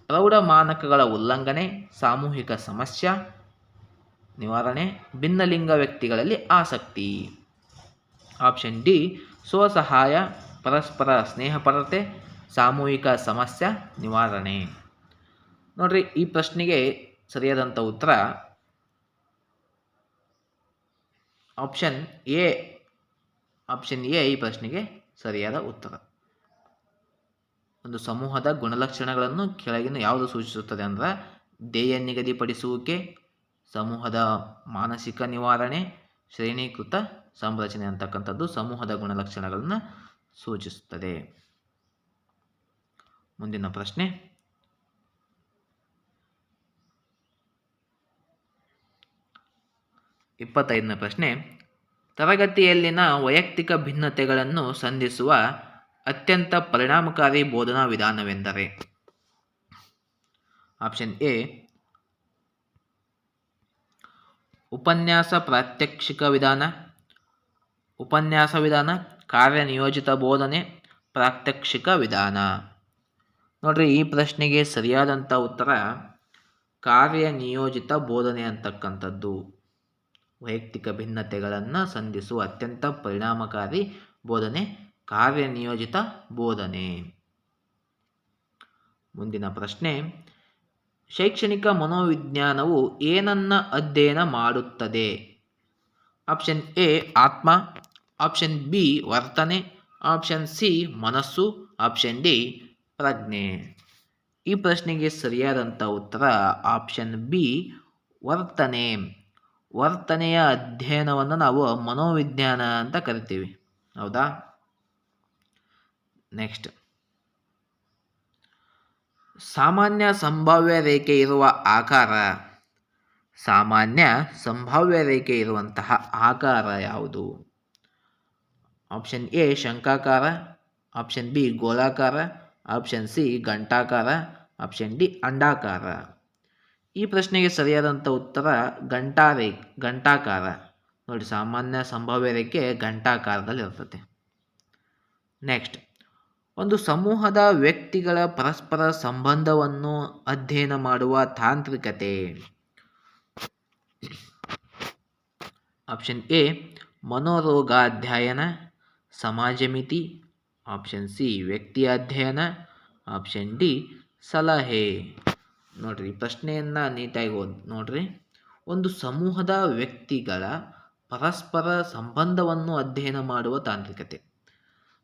ಪ್ರೌಢ ಮಾನಕಗಳ ಉಲ್ಲಂಘನೆ, ಸಾಮೂಹಿಕ ಸಮಸ್ಯಾ ನಿವಾರಣೆ, ಭಿನ್ನಲಿಂಗ ವ್ಯಕ್ತಿಗಳಲ್ಲಿ ಆಸಕ್ತಿ. ಆಪ್ಷನ್ ಡಿ ಸ್ವಸಹಾಯ, ಪರಸ್ಪರ ಸ್ನೇಹಪರತೆ, ಸಾಮೂಹಿಕ ಸಮಸ್ಯಾ ನಿವಾರಣೆ. ನೋಡ್ರಿ, ಈ ಪ್ರಶ್ನೆಗೆ ಸರಿಯಾದಂಥ ಉತ್ತರ ಆಪ್ಷನ್ ಎ. ಈ ಪ್ರಶ್ನೆಗೆ ಸರಿಯಾದ ಉತ್ತರ. ಒಂದು ಸಮೂಹದ ಗುಣಲಕ್ಷಣಗಳನ್ನು ಕೆಳಗಿನ ಯಾವುದು ಸೂಚಿಸುತ್ತದೆ ಅಂದ್ರೆ ಧ್ಯೇಯ ನಿಗದಿಪಡಿಸುವಿಕೆ, ಸಮೂಹದ ಮಾನಸಿಕ ನಿವಾರಣೆ, ಶ್ರೇಣೀಕೃತ ಸಂರಚನೆ ಅಂತಕ್ಕಂಥದ್ದು ಸಮೂಹದ ಗುಣಲಕ್ಷಣಗಳನ್ನು ಸೂಚಿಸುತ್ತದೆ. ಮುಂದಿನ ಪ್ರಶ್ನೆ 25ನೇ ಪ್ರಶ್ನೆ, ತರಗತಿಯಲ್ಲಿನ ವೈಯಕ್ತಿಕ ಭಿನ್ನತೆಗಳನ್ನು ಸಂಧಿಸುವ ಅತ್ಯಂತ ಪರಿಣಾಮಕಾರಿ ಬೋಧನಾ ವಿಧಾನವೆಂದರೆ? ಆಪ್ಷನ್ ಎ ಉಪನ್ಯಾಸ ಪ್ರಾತ್ಯಕ್ಷಿಕ ವಿಧಾನ, ಉಪನ್ಯಾಸ ವಿಧಾನ, ಕಾರ್ಯನಿಯೋಜಿತ ಬೋಧನೆ, ಪ್ರಾತ್ಯಕ್ಷಿಕ ವಿಧಾನ. ನೋಡ್ರಿ, ಈ ಪ್ರಶ್ನೆಗೆ ಸರಿಯಾದಂಥ ಉತ್ತರ ಕಾರ್ಯನಿಯೋಜಿತ ಬೋಧನೆ ಅಂತಕ್ಕಂಥದ್ದು. ವೈಯಕ್ತಿಕ ಭಿನ್ನತೆಗಳನ್ನು ಸಂಧಿಸುವ ಅತ್ಯಂತ ಪರಿಣಾಮಕಾರಿ ಬೋಧನೆ ಕಾರ್ಯನಿಯೋಜಿತ ಬೋಧನೆ. ಮುಂದಿನ ಪ್ರಶ್ನೆ, ಶೈಕ್ಷಣಿಕ ಮನೋವಿಜ್ಞಾನವು ಏನನ್ನ ಅಧ್ಯಯನ ಮಾಡುತ್ತದೆ? ಆಪ್ಷನ್ ಎ ಆತ್ಮ, ಆಪ್ಷನ್ ಬಿ ವರ್ತನೆ, ಆಪ್ಷನ್ ಸಿ ಮನಸ್ಸು, ಆಪ್ಷನ್ ಡಿ ಪ್ರಜ್ಞೆ. ಈ ಪ್ರಶ್ನೆಗೆ ಸರಿಯಾದಂಥ ಉತ್ತರ ಆಪ್ಷನ್ ಬಿ ವರ್ತನೆ. ವರ್ತನೆಯ ಅಧ್ಯಯನವನ್ನು ನಾವು ಮನೋವಿಜ್ಞಾನ ಅಂತ ಕರಿತೀವಿ. ಹೌದಾ? ನೆಕ್ಸ್ಟ್, ಸಾಮಾನ್ಯ ಸಂಭಾವ್ಯ ರೇಖೆ ಇರುವ ಆಕಾರ. ಸಾಮಾನ್ಯ ಸಂಭಾವ್ಯ ರೇಖೆ ಇರುವಂತಹ ಆಕಾರ ಯಾವುದು? ಆಪ್ಷನ್ ಎ ಶಂಖಾಕಾರ, ಆಪ್ಷನ್ ಬಿ ಗೋಳಾಕಾರ, ಆಪ್ಷನ್ ಸಿ ಗಂಟಾಕಾರ, ಆಪ್ಷನ್ ಡಿ ಅಂಡಾಕಾರ. ಈ ಪ್ರಶ್ನೆಗೆ ಸರಿಯಾದಂಥ ಉತ್ತರ ಗಂಟಾಕಾರ. ನೋಡಿ, ಸಾಮಾನ್ಯ ಸಂಭಾವ್ಯ ರೇಖೆ ಗಂಟಾಕಾರದಲ್ಲಿ ಇರ್ತದೆ. ನೆಕ್ಸ್ಟ್, ಒಂದು ಸಮೂಹದ ವ್ಯಕ್ತಿಗಳ ಪರಸ್ಪರ ಸಂಬಂಧವನ್ನು ಅಧ್ಯಯನ ಮಾಡುವ ತಾಂತ್ರಿಕತೆ. ಆಪ್ಷನ್ ಎ ಮನೋರೋಗಾಧ್ಯಯನ, ಸಮಾಜ ಮಿತಿ, ಆಪ್ಷನ್ ಸಿ ವ್ಯಕ್ತಿ ಅಧ್ಯಯನ, ಆಪ್ಷನ್ ಡಿ ಸಲಹೆ. ನೋಡ್ರಿ, ಪ್ರಶ್ನೆಯನ್ನು ನೀಟಾಗಿ ನೋಡ್ರಿ. ಒಂದು ಸಮೂಹದ ವ್ಯಕ್ತಿಗಳ ಪರಸ್ಪರ ಸಂಬಂಧವನ್ನು ಅಧ್ಯಯನ ಮಾಡುವ ತಾಂತ್ರಿಕತೆ.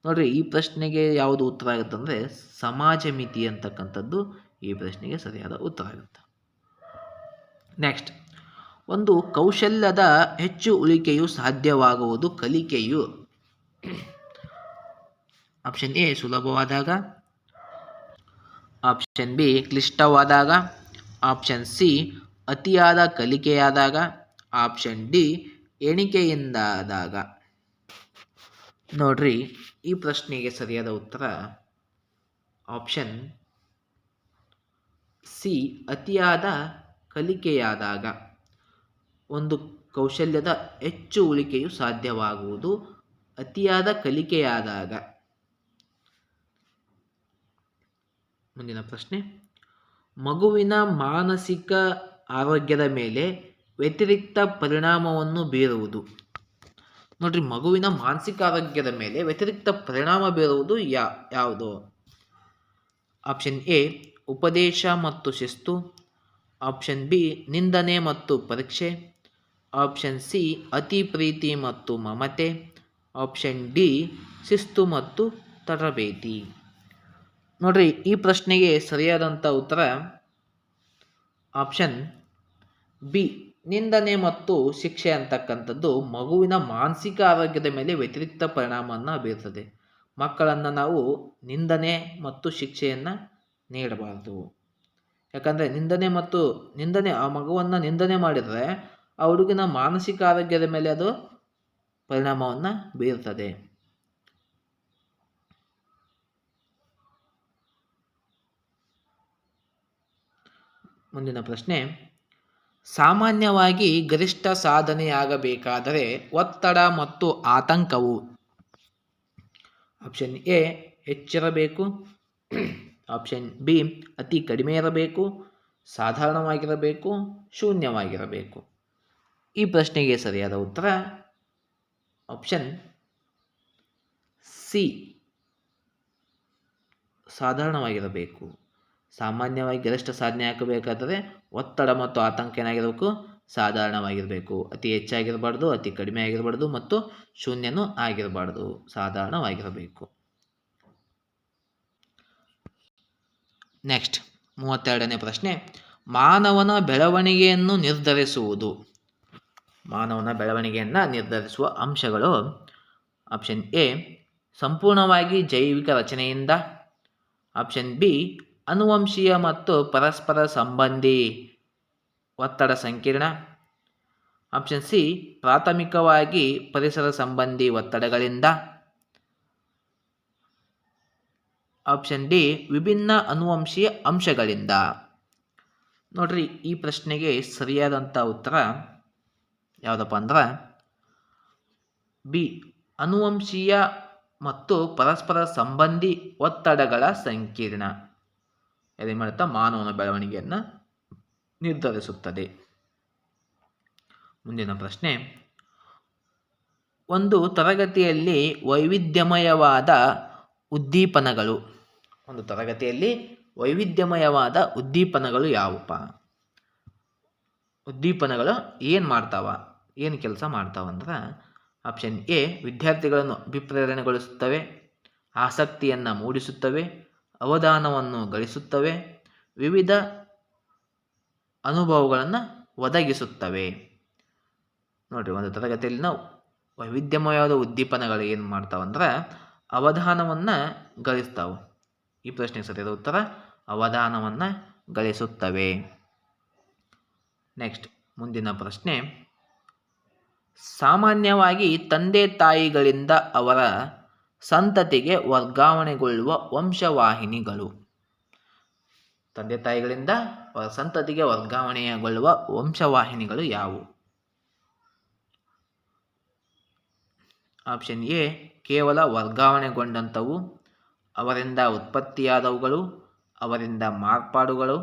ನೋಡ್ರಿ, ಈ ಪ್ರಶ್ನೆಗೆ ಯಾವುದು ಉತ್ತರ ಆಗುತ್ತೆ ಅಂದರೆ ಸಮಾಜ ಮಿತಿ ಅಂತಕ್ಕಂಥದ್ದು ಈ ಪ್ರಶ್ನೆಗೆ ಸರಿಯಾದ ಉತ್ತರ ಆಗುತ್ತೆ. ನೆಕ್ಸ್ಟ್, ಒಂದು ಕೌಶಲ್ಯದ ಹೆಚ್ಚು ಉಳಿಕೆಯು ಸಾಧ್ಯವಾಗುವುದು ಕಲಿಕೆಯು. ಆಪ್ಷನ್ ಎ ಸುಲಭವಾದಾಗ, ಆಪ್ಷನ್ ಬಿ ಕ್ಲಿಷ್ಟವಾದಾಗ, ಆಪ್ಷನ್ ಸಿ ಅತಿಯಾದ ಕಲಿಕೆಯಾದಾಗ, ಆಪ್ಷನ್ ಡಿ ಎಣಿಕೆಯಿಂದಾದಾಗ. ನೋಡ್ರಿ, ಈ ಪ್ರಶ್ನೆಗೆ ಸರಿಯಾದ ಉತ್ತರ ಆಪ್ಷನ್ ಸಿ ಅತಿಯಾದ ಕಲಿಕೆಯಾದಾಗ. ಒಂದು ಕೌಶಲ್ಯದ ಹೆಚ್ಚು ಉಳಿಕೆಯು ಸಾಧ್ಯವಾಗುವುದು ಅತಿಯಾದ ಕಲಿಕೆಯಾದಾಗ. ಮುಂದಿನ ಪ್ರಶ್ನೆ, ಮಗುವಿನ ಮಾನಸಿಕ ಆರೋಗ್ಯದ ಮೇಲೆ ವ್ಯತಿರಿಕ್ತ ಪರಿಣಾಮವನ್ನು ಬೀರುವುದು. ನೋಡ್ರಿ, ಮಗುವಿನ ಮಾನಸಿಕ ಆರೋಗ್ಯದ ಮೇಲೆ ವ್ಯತಿರಿಕ್ತ ಪರಿಣಾಮ ಬೀರುವುದು ಯಾವುದು? ಆಪ್ಷನ್ ಎ ಉಪದೇಶ ಮತ್ತು ಶಿಸ್ತು, ಆಪ್ಷನ್ ಬಿ ನಿಂದನೆ ಮತ್ತು ಪರೀಕ್ಷೆ, ಆಪ್ಷನ್ ಸಿ ಅತಿ ಪ್ರೀತಿ ಮತ್ತು ಮಮತೆ, ಆಪ್ಷನ್ ಡಿ ಶಿಸ್ತು ಮತ್ತು ತರಬೇತಿ. ನೋಡ್ರಿ, ಈ ಪ್ರಶ್ನೆಗೆ ಸರಿಯಾದಂಥ ಉತ್ತರ ಆಪ್ಷನ್ ಬಿ ನಿಂದನೆ ಮತ್ತು ಶಿಕ್ಷೆ ಅಂತಕ್ಕಂಥದ್ದು ಮಗುವಿನ ಮಾನಸಿಕ ಆರೋಗ್ಯದ ಮೇಲೆ ವ್ಯತಿರಿಕ್ತ ಪರಿಣಾಮವನ್ನು ಬೀರ್ತದೆ. ಮಕ್ಕಳನ್ನು ನಾವು ನಿಂದನೆ ಮತ್ತು ಶಿಕ್ಷೆಯನ್ನು ನೀಡಬಾರ್ದು. ಯಾಕಂದರೆ ನಿಂದನೆ ಆ ಮಗುವನ್ನು ನಿಂದನೆ ಮಾಡಿದರೆ ಆ ಹುಡುಗಿನ ಮಾನಸಿಕ ಆರೋಗ್ಯದ ಮೇಲೆ ಅದು ಪರಿಣಾಮವನ್ನು ಬೀರ್ತದೆ. ಮುಂದಿನ ಪ್ರಶ್ನೆ, ಸಾಮಾನ್ಯವಾಗಿ ಗರಿಷ್ಠ ಸಾಧನೆಯಾಗಬೇಕಾದರೆ ಒತ್ತಡ ಮತ್ತು ಆತಂಕವು. ಆಪ್ಷನ್ ಎ ಹೆಚ್ಚಿರಬೇಕು, ಆಪ್ಷನ್ ಬಿ ಅತಿ ಕಡಿಮೆ ಇರಬೇಕು, ಸಾಧಾರಣವಾಗಿರಬೇಕು, ಶೂನ್ಯವಾಗಿರಬೇಕು. ಈ ಪ್ರಶ್ನೆಗೆ ಸರಿಯಾದ ಉತ್ತರ ಆಪ್ಷನ್ ಸಿ ಸಾಧಾರಣವಾಗಿರಬೇಕು. ಸಾಮಾನ್ಯವಾಗಿ ಗರಿಷ್ಠ ಸಾಧನೆ ಆಗಬೇಕಾದರೆ ಒತ್ತಡ ಮತ್ತು ಆತಂಕ ಏನಾಗಿರಬೇಕು? ಸಾಧಾರಣವಾಗಿರಬೇಕು. ಅತಿ ಹೆಚ್ಚಾಗಿರಬಾರ್ದು, ಅತಿ ಕಡಿಮೆ ಆಗಿರಬಾರ್ದು ಮತ್ತು ಶೂನ್ಯನೂ ಆಗಿರಬಾರ್ದು, ಸಾಧಾರಣವಾಗಿರಬೇಕು. ನೆಕ್ಸ್ಟ್ 32ನೇ ಪ್ರಶ್ನೆ, ಮಾನವನ ಬೆಳವಣಿಗೆಯನ್ನು ನಿರ್ಧರಿಸುವುದು. ಮಾನವನ ಬೆಳವಣಿಗೆಯನ್ನು ನಿರ್ಧರಿಸುವ ಅಂಶಗಳು. ಆಪ್ಷನ್ ಎ ಸಂಪೂರ್ಣವಾಗಿ ಜೈವಿಕ ರಚನೆಯಿಂದ, ಆಪ್ಷನ್ ಬಿ ಆನುವಂಶೀಯ ಮತ್ತು ಪರಸ್ಪರ ಸಂಬಂಧಿ ಒತ್ತಡ ಸಂಕೀರ್ಣ. ಆಪ್ಷನ್ ಸಿ ಪ್ರಾಥಮಿಕವಾಗಿ ಪರಿಸರ ಸಂಬಂಧಿ ಒತ್ತಡಗಳಿಂದ. ಆಪ್ಷನ್ ಡಿ ವಿಭಿನ್ನ ಆನುವಂಶೀಯ ಅಂಶಗಳಿಂದ. ನೋಡ್ರಿ, ಈ ಪ್ರಶ್ನೆಗೆ ಸರಿಯಾದಂಥ ಉತ್ತರ ಯಾವುದಪ್ಪ ಅಂದ್ರೆ ಬಿ ಆನುವಂಶೀಯ ಮತ್ತು ಪರಸ್ಪರ ಸಂಬಂಧಿ ಒತ್ತಡಗಳ ಸಂಕೀರ್ಣ. ಏನು ಮಾಡುತ್ತಾ ಮಾನವನ ಬೆಳವಣಿಗೆಯನ್ನು ನಿರ್ಧರಿಸುತ್ತದೆ. ಮುಂದಿನ ಪ್ರಶ್ನೆ, ಒಂದು ತರಗತಿಯಲ್ಲಿ ವೈವಿಧ್ಯಮಯವಾದ ಉದ್ದೀಪನಗಳು. ಒಂದು ತರಗತಿಯಲ್ಲಿ ವೈವಿಧ್ಯಮಯವಾದ ಉದ್ದೀಪನಗಳು ಯಾವುಪ್ಪ? ಉದ್ದೀಪನಗಳು ಏನು ಮಾಡ್ತಾವ, ಏನು ಕೆಲಸ ಮಾಡ್ತಾವಂದ್ರೆ ಆಪ್ಷನ್ ಎ ವಿದ್ಯಾರ್ಥಿಗಳನ್ನು ಅಭಿಪ್ರೇರಣೆಗೊಳಿಸುತ್ತವೆ, ಆಸಕ್ತಿಯನ್ನು ಮೂಡಿಸುತ್ತವೆ, ಅವಧಾನವನ್ನು ಗಳಿಸುತ್ತವೆ, ವಿವಿಧ ಅನುಭವಗಳನ್ನು ಒದಗಿಸುತ್ತವೆ. ನೋಡಿರಿ, ಒಂದು ತರಗತಿಯಲ್ಲಿ ನಾವು ವೈವಿಧ್ಯಮಯವಾದ ಉದ್ದೀಪನಗಳು ಏನು ಮಾಡ್ತಾವಂದ್ರೆ ಅವಧಾನವನ್ನು ಗಳಿಸ್ತಾವೆ. ಈ ಪ್ರಶ್ನೆಗೆ ಸರಿಯಾದ ಉತ್ತರ ಅವಧಾನವನ್ನು ಗಳಿಸುತ್ತವೆ. ನೆಕ್ಸ್ಟ್, ಮುಂದಿನ ಪ್ರಶ್ನೆ, ಸಾಮಾನ್ಯವಾಗಿ ತಂದೆ ತಾಯಿಗಳಿಂದ ಅವರ ಸಂತತಿಗೆ ವರ್ಗಾವಣೆಗೊಳ್ಳುವ ವಂಶವಾಹಿನಿಗಳು. ತಂದೆ ತಾಯಿಗಳಿಂದ ಅವರ ಸಂತತಿಗೆ ವರ್ಗಾವಣೆಗೊಳ್ಳುವ ವಂಶವಾಹಿನಿಗಳು ಯಾವುವು? ಆಪ್ಷನ್ ಎ ಕೇವಲ ವರ್ಗಾವಣೆಗೊಂಡಂಥವು, ಅವರಿಂದ ಉತ್ಪತ್ತಿಯಾದವುಗಳು, ಅವರಿಂದ ಮಾರ್ಪಾಡುಗಳು,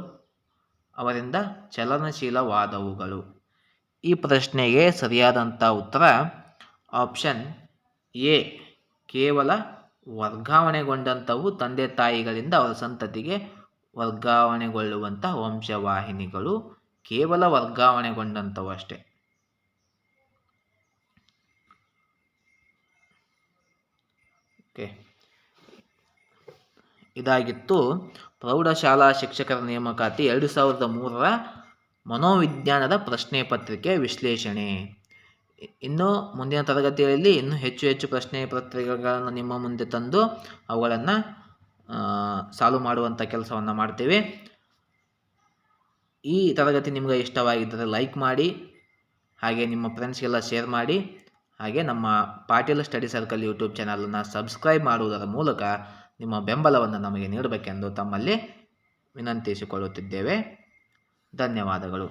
ಅವರಿಂದ ಚಲನಶೀಲವಾದವುಗಳು. ಈ ಪ್ರಶ್ನೆಗೆ ಸರಿಯಾದಂಥ ಉತ್ತರ ಆಪ್ಷನ್ ಎ ಕೇವಲ ವರ್ಗಾವಣೆಗೊಂಡಂಥವು, ತಂದೆ ತಾಯಿಗಳಿಂದ ಅವರ ಸಂತತಿಗೆ ವರ್ಗಾವಣೆಗೊಳ್ಳುವಂಥ ವಂಶವಾಹಿನಿಗಳು ಕೇವಲ ವರ್ಗಾವಣೆಗೊಂಡಂಥವು ಅಷ್ಟೇ. ಓಕೆ, ಇದಾಗಿತ್ತು ಪ್ರೌಢಶಾಲಾ ಶಿಕ್ಷಕರ ನೇಮಕಾತಿ 2003ರ ಮನೋವಿಜ್ಞಾನದ ಪ್ರಶ್ನೆ ಪತ್ರಿಕೆ ವಿಶ್ಲೇಷಣೆ. ಇನ್ನು ಮುಂದಿನ ತರಗತಿಯಲ್ಲಿ ಇನ್ನೂ ಹೆಚ್ಚು ಪ್ರಶ್ನೆ ಪತ್ರಿಕೆಗಳನ್ನು ನಿಮ್ಮ ಮುಂದೆ ತಂದು ಅವುಗಳನ್ನು ಸಾಲ್ವ್ ಮಾಡುವಂಥ ಕೆಲಸವನ್ನು ಮಾಡ್ತೇವೆ. ಈ ತರಗತಿ ನಿಮಗೆ ಇಷ್ಟವಾಗಿದ್ದರೆ ಲೈಕ್ ಮಾಡಿ, ಹಾಗೆ ನಿಮ್ಮ ಫ್ರೆಂಡ್ಸ್ಗೆಲ್ಲ ಶೇರ್ ಮಾಡಿ, ಹಾಗೆ ನಮ್ಮ ಪಾಟೀಲ್ ಸ್ಟಡಿ ಸರ್ಕಲ್ ಯೂಟ್ಯೂಬ್ ಚಾನಲನ್ನು ಸಬ್ಸ್ಕ್ರೈಬ್ ಮಾಡುವುದರ ಮೂಲಕ ನಿಮ್ಮ ಬೆಂಬಲವನ್ನು ನಮಗೆ ನೀಡಬೇಕೆಂದು ತಮ್ಮಲ್ಲಿ ವಿನಂತಿಸಿಕೊಳ್ಳುತ್ತಿದ್ದೇವೆ. ಧನ್ಯವಾದಗಳು.